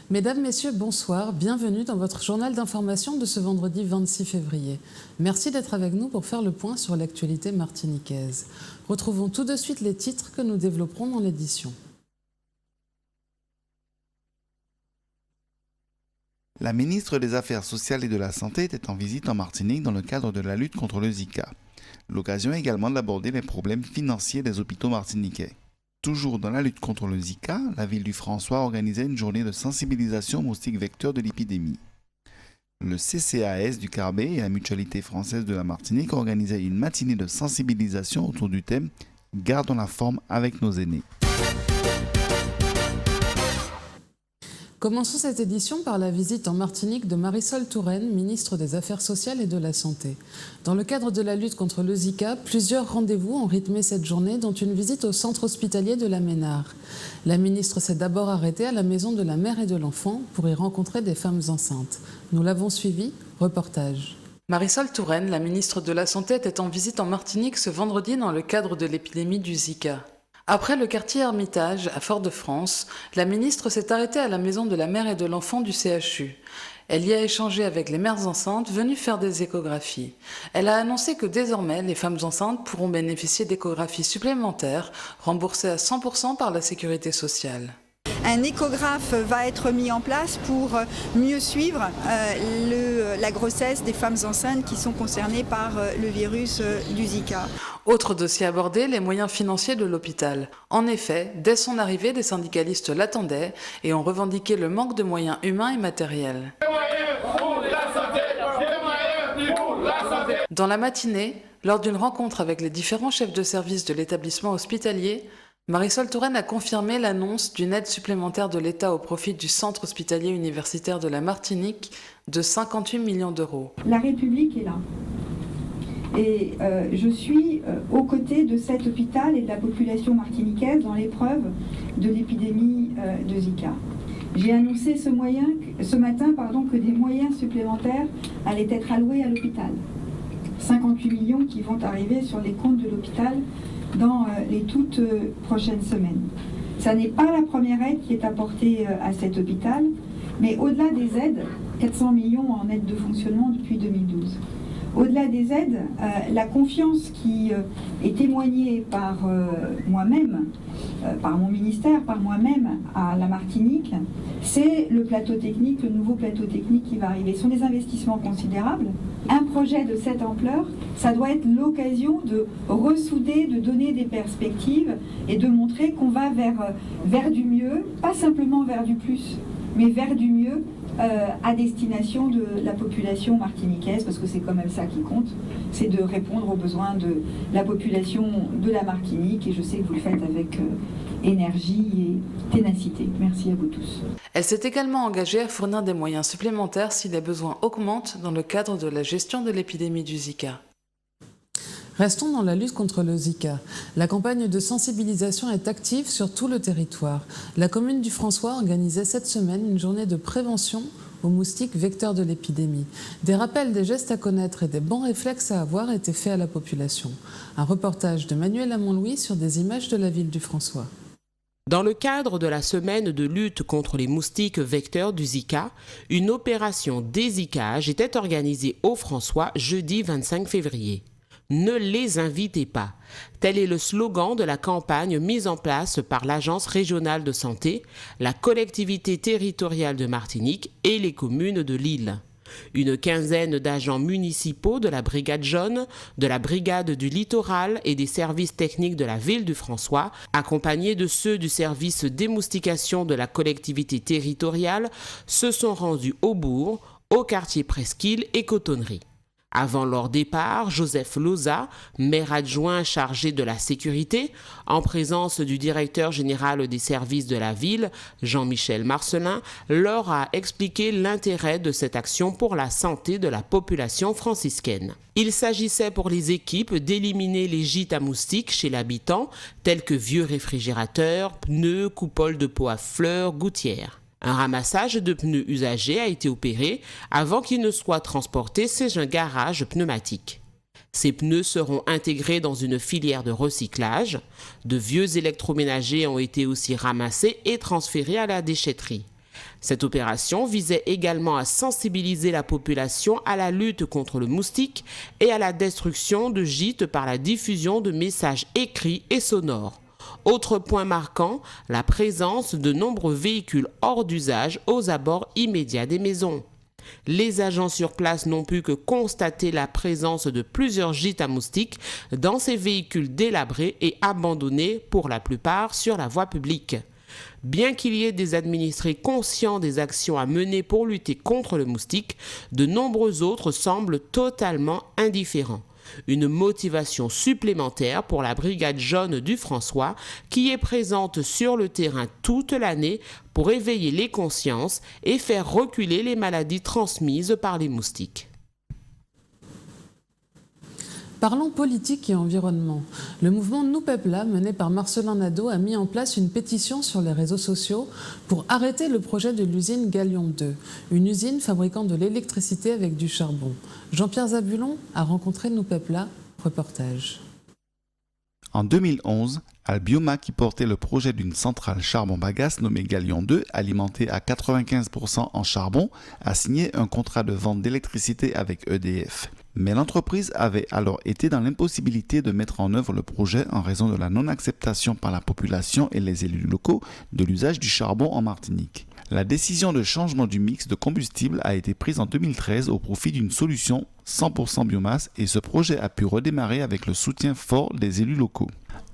Mesdames, Messieurs, bonsoir. Bienvenue dans votre journal d'information de ce vendredi 26 février. Merci d'être avec nous pour faire le point sur l'actualité martiniquaise. Retrouvons tout de suite les titres que nous développerons dans l'édition. La ministre des Affaires sociales et de la Santé était en visite en Martinique dans le cadre de la lutte contre le Zika. L'occasion également d'aborder les problèmes financiers des hôpitaux martiniquais. Toujours dans la lutte contre le Zika, la ville du François organisait une journée de sensibilisation aux moustiques vecteurs de l'épidémie. Le CCAS du Carbet et la Mutualité française de la Martinique organisaient une matinée de sensibilisation autour du thème « Gardons la forme avec nos aînés ». Commençons cette édition par la visite en Martinique de Marisol Touraine, ministre des Affaires sociales et de la Santé. Dans le cadre de la lutte contre le Zika, plusieurs rendez-vous ont rythmé cette journée, dont une visite au centre hospitalier de la Ménard. La ministre s'est d'abord arrêtée à la maison de la mère et de l'enfant pour y rencontrer des femmes enceintes. Nous l'avons suivi, reportage. Marisol Touraine, la ministre de la Santé, était en visite en Martinique ce vendredi dans le cadre de l'épidémie du Zika. Après le quartier Hermitage, à Fort-de-France, la ministre s'est arrêtée à la maison de la mère et de l'enfant du CHU. Elle y a échangé avec les mères enceintes venues faire des échographies. Elle a annoncé que désormais, les femmes enceintes pourront bénéficier d'échographies supplémentaires, remboursées à 100% par la sécurité sociale. Un échographe va être mis en place pour mieux suivre la grossesse des femmes enceintes qui sont concernées par le virus du Zika. Autre dossier abordé, les moyens financiers de l'hôpital. En effet, dès son arrivée, des syndicalistes l'attendaient et ont revendiqué le manque de moyens humains et matériels. Dans la matinée, lors d'une rencontre avec les différents chefs de service de l'établissement hospitalier, Marisol Touraine a confirmé l'annonce d'une aide supplémentaire de l'État au profit du Centre hospitalier universitaire de la Martinique de 58 millions d'euros. La République est là. Et je suis aux côtés de cet hôpital et de la population martiniquaise dans l'épreuve de l'épidémie de Zika. J'ai annoncé ce matin que des moyens supplémentaires allaient être alloués à l'hôpital. 58 millions qui vont arriver sur les comptes de l'hôpital dans les toutes prochaines semaines. Ça n'est pas la première aide qui est apportée à cet hôpital, mais au-delà des aides, 400 millions en aide de fonctionnement depuis 2012. Au-delà des aides, la confiance qui est témoignée par moi-même, par mon ministère, par moi-même à la Martinique, c'est le plateau technique, le nouveau plateau technique qui va arriver. Ce sont des investissements considérables. Un projet de cette ampleur, ça doit être l'occasion de ressouder, de donner des perspectives et de montrer qu'on va vers du mieux, pas simplement vers du plus, mais vers du mieux à destination de la population martiniquaise, parce que c'est quand même ça qui compte, c'est de répondre aux besoins de la population de la Martinique, et je sais que vous le faites avec énergie et ténacité. Merci à vous tous. Elle s'est également engagée à fournir des moyens supplémentaires si les besoins augmentent dans le cadre de la gestion de l'épidémie du Zika. Restons dans la lutte contre le Zika. La campagne de sensibilisation est active sur tout le territoire. La commune du François organisait cette semaine une journée de prévention aux moustiques vecteurs de l'épidémie. Des rappels des gestes à connaître et des bons réflexes à avoir étaient faits à la population. Un reportage de Manuel Amon-Louis sur des images de la ville du François. Dans le cadre de la semaine de lutte contre les moustiques vecteurs du Zika, une opération dézikage était organisée au François jeudi 25 février. Ne les invitez pas. Tel est le slogan de la campagne mise en place par l'Agence régionale de santé, la collectivité territoriale de Martinique et les communes de l'île. Une quinzaine d'agents municipaux de la Brigade jaune, de la Brigade du littoral et des services techniques de la ville du François, accompagnés de ceux du service démoustication de la collectivité territoriale, se sont rendus au bourg, au quartier Presqu'île et Cotonnerie. Avant leur départ, Joseph Loza, maire adjoint chargé de la sécurité, en présence du directeur général des services de la ville, Jean-Michel Marcelin, leur a expliqué l'intérêt de cette action pour la santé de la population franciscaine. Il s'agissait pour les équipes d'éliminer les gîtes à moustiques chez l'habitant, tels que vieux réfrigérateurs, pneus, coupoles de pots à fleurs, gouttières. Un ramassage de pneus usagés a été opéré avant qu'ils ne soient transportés chez un garage pneumatique. Ces pneus seront intégrés dans une filière de recyclage. De vieux électroménagers ont été aussi ramassés et transférés à la déchetterie. Cette opération visait également à sensibiliser la population à la lutte contre le moustique et à la destruction de gîtes par la diffusion de messages écrits et sonores. Autre point marquant, la présence de nombreux véhicules hors d'usage aux abords immédiats des maisons. Les agents sur place n'ont pu que constater la présence de plusieurs gîtes à moustiques dans ces véhicules délabrés et abandonnés pour la plupart sur la voie publique. Bien qu'il y ait des administrés conscients des actions à mener pour lutter contre le moustique, de nombreux autres semblent totalement indifférents. Une motivation supplémentaire pour la brigade jaune du François qui est présente sur le terrain toute l'année pour éveiller les consciences et faire reculer les maladies transmises par les moustiques. Parlons politique et environnement. Le mouvement Nous Pepla, mené par Marcelin Nadeau, a mis en place une pétition sur les réseaux sociaux pour arrêter le projet de l'usine Galion 2, une usine fabriquant de l'électricité avec du charbon. Jean-Pierre Zabulon a rencontré Nous Pepla, reportage. En 2011, Albioma, qui portait le projet d'une centrale charbon-bagasse nommée Galion 2, alimentée à 95% en charbon, a signé un contrat de vente d'électricité avec EDF. Mais l'entreprise avait alors été dans l'impossibilité de mettre en œuvre le projet en raison de la non-acceptation par la population et les élus locaux de l'usage du charbon en Martinique. La décision de changement du mix de combustible a été prise en 2013 au profit d'une solution 100% biomasse et ce projet a pu redémarrer avec le soutien fort des élus locaux.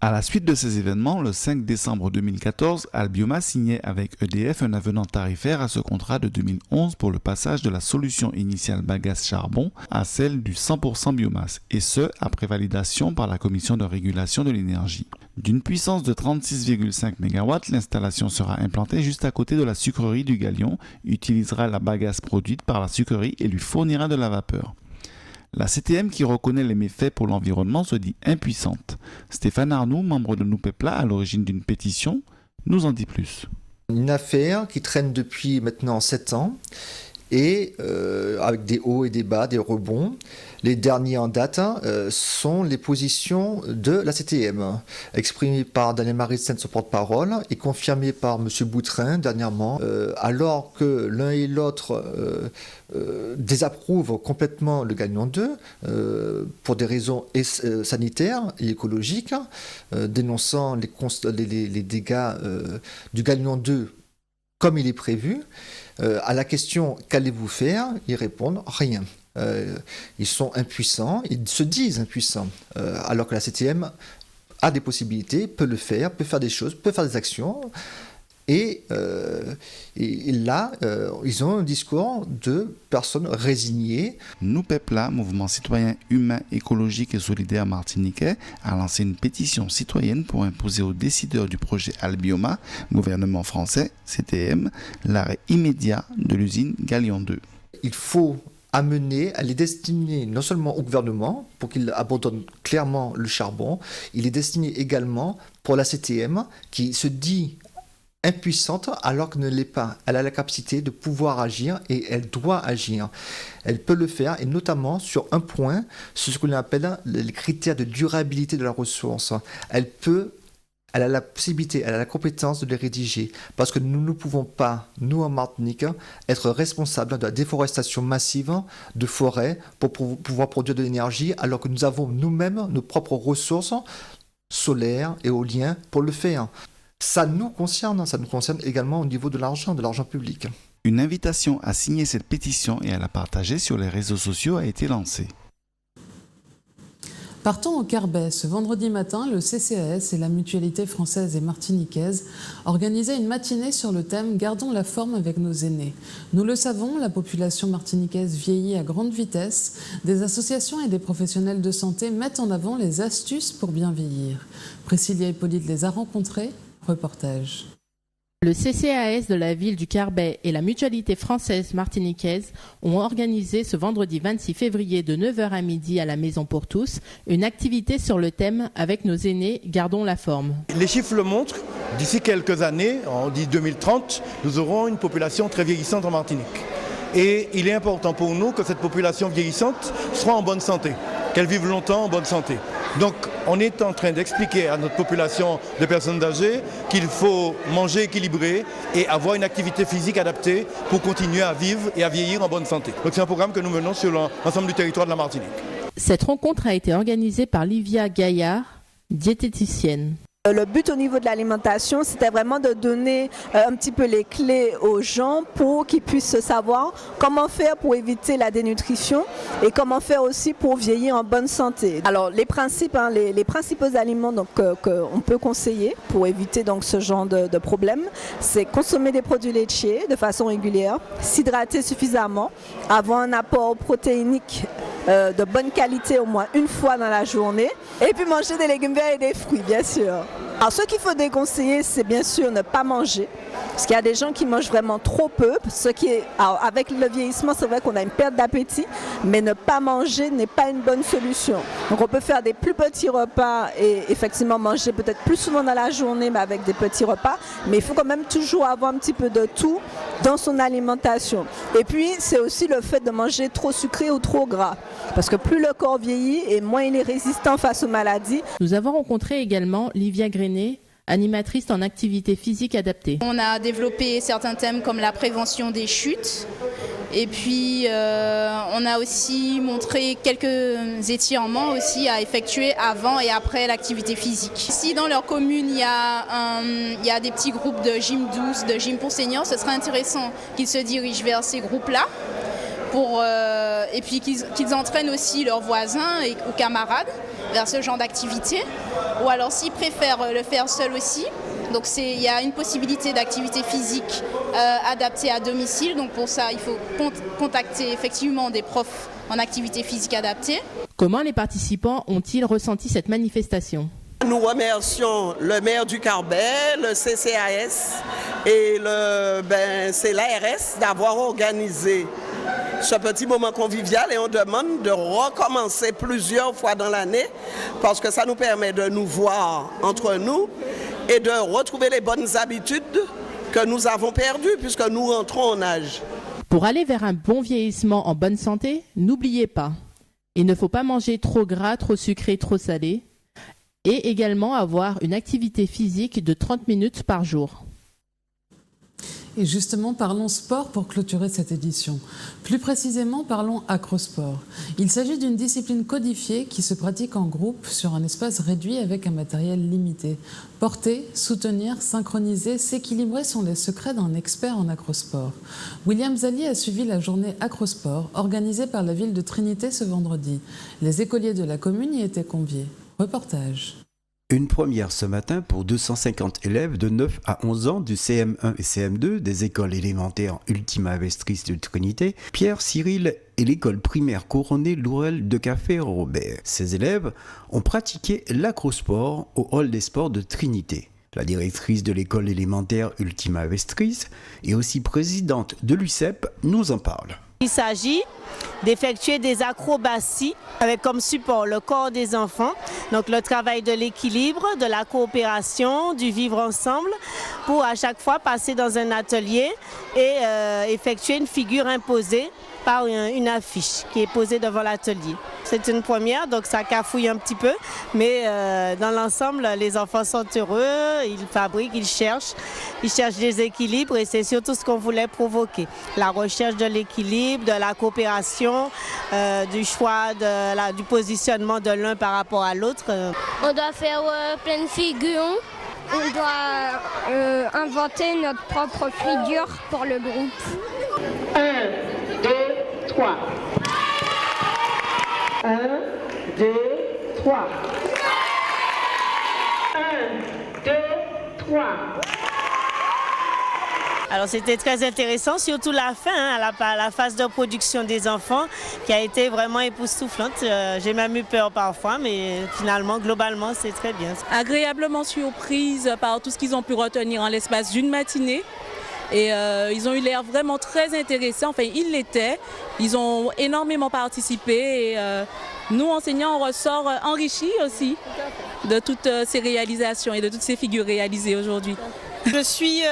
À la suite de ces événements, le 5 décembre 2014, Albioma signait avec EDF un avenant tarifaire à ce contrat de 2011 pour le passage de la solution initiale bagasse-charbon à celle du 100% biomasse, et ce, après validation par la Commission de régulation de l'énergie. D'une puissance de 36,5 MW, l'installation sera implantée juste à côté de la sucrerie du Galion, utilisera la bagasse produite par la sucrerie et lui fournira de la vapeur. La CTM, qui reconnaît les méfaits pour l'environnement, se dit impuissante. Stéphane Arnoux, membre de Nous Pepla, à l'origine d'une pétition, nous en dit plus. Une affaire qui traîne depuis maintenant 7 ans et avec des hauts et des bas, des rebonds. Les derniers en date sont les positions de la CTM, exprimées par Daniel Marissen, son porte-parole, et confirmées par M. Boutrin dernièrement, alors que l'un et l'autre désapprouvent complètement le Galion 2 pour des raisons sanitaires et écologiques, dénonçant les dégâts du Galion 2 comme il est prévu. À la question « qu'allez-vous faire ?», ils répondent « rien ». Ils sont impuissants, ils se disent impuissants, alors que la CTM a des possibilités, peut le faire, peut faire des choses, peut faire des actions. Et là, ils ont un discours de personnes résignées. Nous Pepla, mouvement citoyen humain, écologique et solidaire martiniquais, a lancé une pétition citoyenne pour imposer aux décideurs du projet Albioma, gouvernement français, CTM, l'arrêt immédiat de l'usine Galion 2. Il faut amener à les destiner non seulement au gouvernement pour qu'il abandonne clairement le charbon, il est destiné également pour la CTM qui se dit impuissante alors qu'elle ne l'est pas. Elle a la capacité de pouvoir agir et elle doit agir. Elle peut le faire et notamment sur un point, ce que l'on appelle les critères de durabilité de la ressource. Elle a la possibilité, elle a la compétence de les rédiger parce que nous ne pouvons pas, nous en Martinique, être responsables de la déforestation massive de forêts pour pouvoir produire de l'énergie alors que nous avons nous-mêmes nos propres ressources solaires, éoliennes pour le faire. Ça nous concerne également au niveau de l'argent public. Une invitation à signer cette pétition et à la partager sur les réseaux sociaux a été lancée. Partons au Carbet. Ce vendredi matin, le CCAS et la Mutualité française et martiniquaise organisaient une matinée sur le thème « Gardons la forme avec nos aînés ». Nous le savons, la population martiniquaise vieillit à grande vitesse. Des associations et des professionnels de santé mettent en avant les astuces pour bien vieillir. Priscilla Hippolyte les a rencontrés. Reportage. Le CCAS de la ville du Carbet et la Mutualité française martiniquaise ont organisé ce vendredi 26 février de 9h à midi à la Maison pour tous une activité sur le thème « Avec nos aînés, gardons la forme ». Les chiffres le montrent, d'ici quelques années, on dit 2030, nous aurons une population très vieillissante en Martinique. Et il est important pour nous que cette population vieillissante soit en bonne santé, qu'elle vive longtemps en bonne santé. Donc on est en train d'expliquer à notre population de personnes âgées qu'il faut manger équilibré et avoir une activité physique adaptée pour continuer à vivre et à vieillir en bonne santé. Donc c'est un programme que nous menons sur l'ensemble du territoire de la Martinique. Cette rencontre a été organisée par Livia Gaillard, diététicienne. Le but au niveau de l'alimentation, c'était vraiment de donner un petit peu les clés aux gens pour qu'ils puissent savoir comment faire pour éviter la dénutrition et comment faire aussi pour vieillir en bonne santé. Alors les principes, les principaux aliments qu'on peut conseiller pour éviter donc ce genre de problème, c'est consommer des produits laitiers de façon régulière, s'hydrater suffisamment, avoir un apport protéinique de bonne qualité au moins une fois dans la journée et puis manger des légumes verts et des fruits bien sûr. Alors ce qu'il faut déconseiller, c'est bien sûr ne pas manger, parce qu'il y a des gens qui mangent vraiment trop peu, alors avec le vieillissement c'est vrai qu'on a une perte d'appétit, mais ne pas manger n'est pas une bonne solution. Donc on peut faire des plus petits repas et effectivement manger peut-être plus souvent dans la journée mais avec des petits repas, mais il faut quand même toujours avoir un petit peu de tout dans son alimentation. Et puis c'est aussi le fait de manger trop sucré ou trop gras, parce que plus le corps vieillit et moins il est résistant face aux maladies. Nous avons rencontré également Livia Grenet, animatrice en activité physique adaptée. On a développé certains thèmes comme la prévention des chutes. Et puis on a aussi montré quelques étirements aussi à effectuer avant et après l'activité physique. Si dans leur commune il y a des petits groupes de gym douce, de gym pour seniors, ce serait intéressant qu'ils se dirigent vers ces groupes-là. Et puis qu'ils entraînent aussi leurs voisins ou camarades vers ce genre d'activité. Ou alors s'ils préfèrent le faire seuls aussi, donc il y a une possibilité d'activité physique adaptée à domicile. Donc pour ça, il faut contacter effectivement des profs en activité physique adaptée. Comment les participants ont-ils ressenti cette manifestation ? Nous remercions le maire du Carbet, le CCAS et c'est l'ARS d'avoir organisé ce petit moment convivial et on demande de recommencer plusieurs fois dans l'année parce que ça nous permet de nous voir entre nous et de retrouver les bonnes habitudes que nous avons perdues puisque nous rentrons en âge. Pour aller vers un bon vieillissement en bonne santé, n'oubliez pas, il ne faut pas manger trop gras, trop sucré, trop salé et également avoir une activité physique de 30 minutes par jour. Et justement, parlons sport pour clôturer cette édition. Plus précisément, parlons acrosport. Il s'agit d'une discipline codifiée qui se pratique en groupe sur un espace réduit avec un matériel limité. Porter, soutenir, synchroniser, s'équilibrer sont les secrets d'un expert en acrosport. William Zali a suivi la journée acrosport organisée par la ville de Trinité ce vendredi. Les écoliers de la commune y étaient conviés. Reportage. Une première ce matin pour 250 élèves de 9 à 11 ans du CM1 et CM2 des écoles élémentaires Ultima Vestris de Trinité, Pierre Cyril et l'école primaire couronnée Laurel de Café Robert. Ces élèves ont pratiqué l'acrosport au hall des sports de Trinité. La directrice de l'école élémentaire Ultima Vestris et aussi présidente de l'UCEP nous en parle. Il s'agit d'effectuer des acrobaties avec comme support le corps des enfants, donc le travail de l'équilibre, de la coopération, du vivre ensemble, pour à chaque fois passer dans un atelier et effectuer une figure imposée par une affiche qui est posée devant l'atelier. C'est une première, donc ça cafouille un petit peu, mais dans l'ensemble, les enfants sont heureux, ils fabriquent, ils cherchent des équilibres et c'est surtout ce qu'on voulait provoquer. La recherche de l'équilibre, de la coopération, du choix, du positionnement de l'un par rapport à l'autre. On doit faire plein de figures, on doit inventer notre propre figure pour le groupe. 1, 2, 3. 1, 2, 3. 1, 2, 3. Alors c'était très intéressant, surtout la fin, la phase de production des enfants qui a été vraiment époustouflante. J'ai même eu peur parfois, mais finalement, globalement, c'est très bien. Agréablement surprise par tout ce qu'ils ont pu retenir en l'espace d'une matinée. Et ils ont eu l'air vraiment très intéressants, enfin ils l'étaient, ils ont énormément participé et nous enseignants on ressort enrichis aussi de toutes ces réalisations et de toutes ces figures réalisées aujourd'hui. Je suis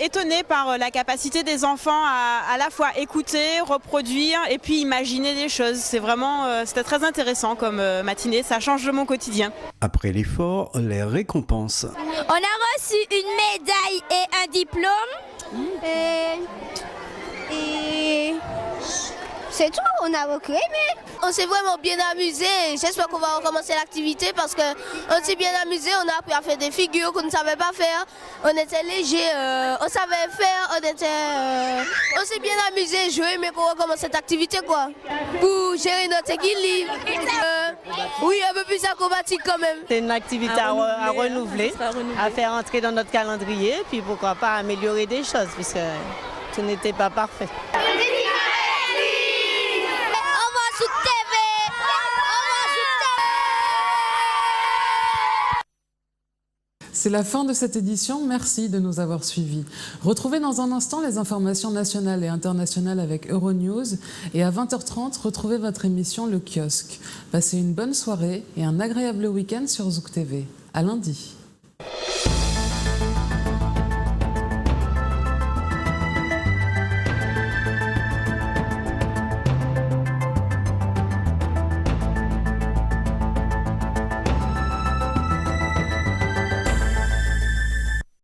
étonnée par la capacité des enfants à la fois écouter, reproduire et puis imaginer des choses. C'était très intéressant comme matinée, ça change de mon quotidien. Après l'effort, les récompenses. On a reçu une médaille et un diplôme. Et c'est tout, on a beaucoup aimé. On s'est vraiment bien amusé. J'espère qu'on va recommencer l'activité parce qu'on s'est bien amusé. On a appris à faire des figures qu'on ne savait pas faire. On était léger, on savait faire, on s'est bien amusé. Je vais aimer qu'on recommence cette activité quoi. Pour gérer notre équilibre. Oui, un peu plus acrobatique quand même. C'est une activité à renouveler, à faire entrer dans notre calendrier, puis pourquoi pas améliorer des choses puisque tout n'était pas parfait. C'est la fin de cette édition, merci de nous avoir suivis. Retrouvez dans un instant les informations nationales et internationales avec Euronews et à 20h30, retrouvez votre émission Le Kiosque. Passez une bonne soirée et un agréable week-end sur Zouk TV. À lundi.